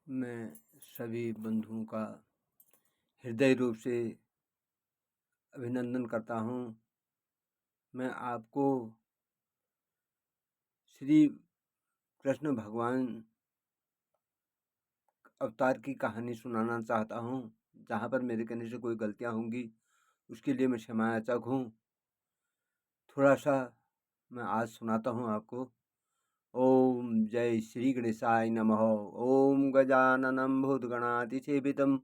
मैं सभी बंधुओं का हृदय रूप से अभिनंदन करता हूँ। मैं आपको श्री कृष्ण भगवान अवतार की कहानी सुनाना चाहता हूँ। जहाँ पर मेरे कहने से कोई गलतियाँ होंगी उसके लिए मैं क्षमा याचक हूँ। थोड़ा सा मैं आज सुनाता हूँ आपको। ओम जय श्री गणेशाय नमः। ओम गजाननं भूतगणातिसेवितं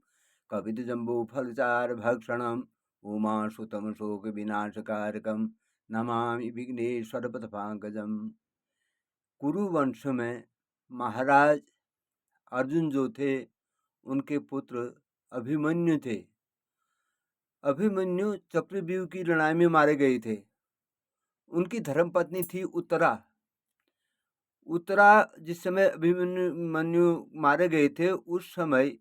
कपितजम्बूफलचारुभक्षणं उमासुतं शोकविनाशकारकं नमामि विघ्नेश्वरपदपाङ्कजम्। कुरुवंश में महाराज अर्जुन जो थे उनके पुत्र अभिमन्यु थे। अभिमन्यु चक्रव्यूह की लड़ाई में मारे गए थे। उनकी धर्मपत्नी थी उत्तरा। उत्तरा जिस समय अभिमन्यु मारे गए थे उस समय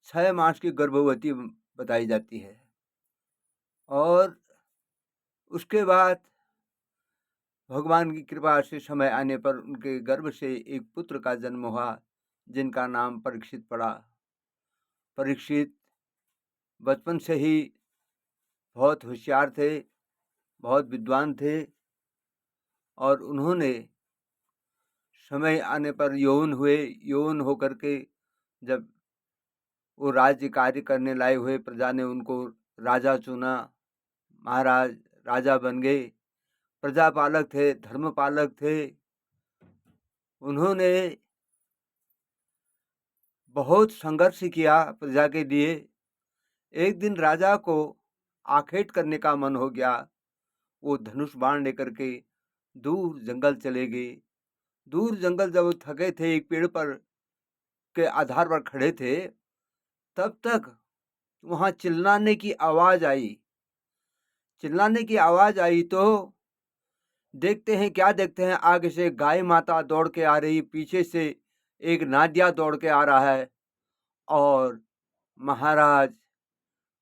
6 मास की गर्भवती बताई जाती है। और उसके बाद भगवान की कृपा से समय आने पर उनके गर्भ से एक पुत्र का जन्म हुआ जिनका नाम परीक्षित पड़ा। परीक्षित बचपन से ही बहुत होशियार थे, बहुत विद्वान थे और उन्होंने समय आने पर यौवन हुए। यौवन होकर के जब वो राज्य कार्य करने लायक हुए, प्रजा ने उनको राजा चुना। महाराज राजा बन गए। प्रजापालक थे, धर्मपालक थे। उन्होंने बहुत संघर्ष किया प्रजा के लिए। एक दिन राजा को आखेट करने का मन हो गया। वो धनुष बाण लेकर के दूर जंगल चले गए। दूर जंगल जब थके थे, एक पेड़ पर के आधार पर खड़े थे, तब तक वहां चिल्लाने की आवाज आई। चिल्लाने की आवाज आई तो देखते हैं, क्या देखते हैं, आगे से गाय माता दौड़ के आ रही, पीछे से एक नादिया दौड़ के आ रहा है और महाराज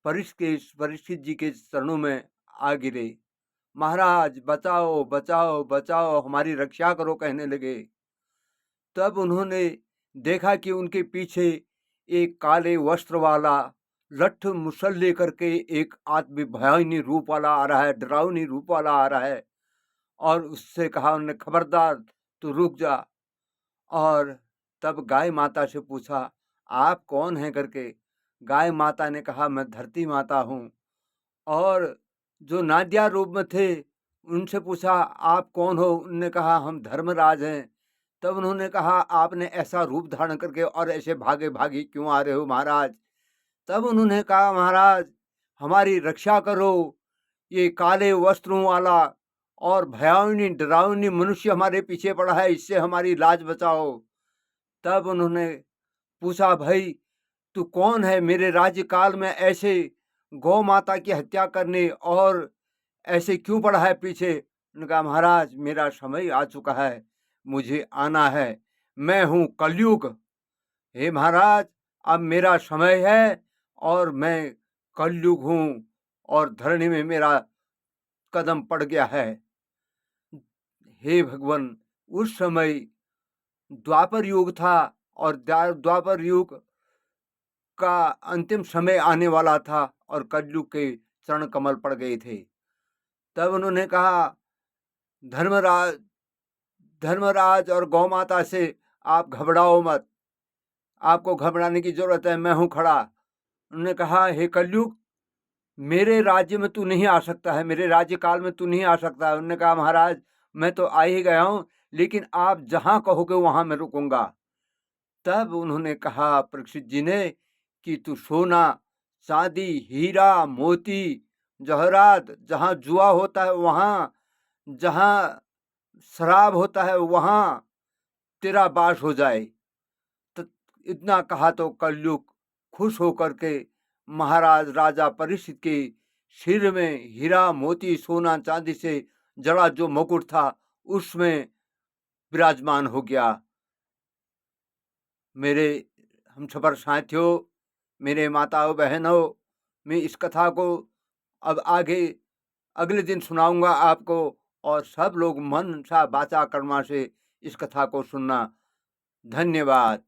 परीक्षित जी के चरणों में आ गिरे। महाराज बचाओ बचाओ बचाओ, हमारी रक्षा करो कहने लगे। तब उन्होंने देखा कि उनके पीछे एक काले वस्त्र वाला लठ मुसल लेकर के एक आदमी भयानक रूप वाला आ रहा है, डरावनी रूप वाला आ रहा है। और उससे कहा उन्होंने, खबरदार तू रुक जा। और तब गाय माता से पूछा, आप कौन हैं करके। गाय माता ने कहा, मैं धरती माता हूँ। और जो नादिया रूप में थे उनसे पूछा, आप कौन हो। उन्होंने कहा, हम धर्मराज हैं। तब उन्होंने कहा, आपने ऐसा रूप धारण करके और ऐसे भागे भागी क्यों आ रहे हो महाराज। तब उन्होंने कहा, महाराज हमारी रक्षा करो, ये काले वस्त्रों वाला और भयावनी डरावनी मनुष्य हमारे पीछे पड़ा है, इससे हमारी लाज बचाओ। तब उन्होंने पूछा, भाई तू कौन है, मेरे राज्य काल में ऐसे गौ माता की हत्या करने और ऐसे क्यों पड़ा है पीछे। उन्होंने कहा, महाराज मेरा समय आ चुका है, मुझे आना है, मैं हूँ कलयुग। हे महाराज अब मेरा समय है और मैं कलयुग हूँ और धरणी में मेरा कदम पड़ गया है। हे भगवान, उस समय द्वापर युग था और द्वापर युग का अंतिम समय आने वाला था और कलयुग के चरण कमल पड़ गए थे। तब उन्होंने कहा, धर्मराज धर्मराज और गौ माता से आप घबराओ मत, आपको घबराने की जरूरत है, मैं हूं खड़ा। उन्होंने कहा, हे कलयुग, मेरे राज्य में तू नहीं आ सकता है, मेरे राज्य काल में तू नहीं आ सकता है। उन्होंने कहा, महाराज मैं तो आ ही गया हूं, लेकिन आप जहां कहोगे वहां मैं रुकूंगा। तब उन्होंने कहा परीक्षित जी ने कि तू सोना चांदी हीरा मोती जवाहरात, जहां जुआ होता है वहां, जहां शराब होता है वहां तेरा बास हो जाए। तो इतना कहा तो कलयुग खुश होकर के महाराज राजा परीक्षित के सिर में हीरा मोती सोना चांदी से जड़ा जो मुकुट था उसमें विराजमान हो गया। मेरे हम सफर साथियों, मेरे माताओं बहनों, मैं इस कथा को अब आगे अगले दिन सुनाऊंगा आपको और सब लोग मन सा वाचा कर्मा से इस कथा को सुनना। धन्यवाद।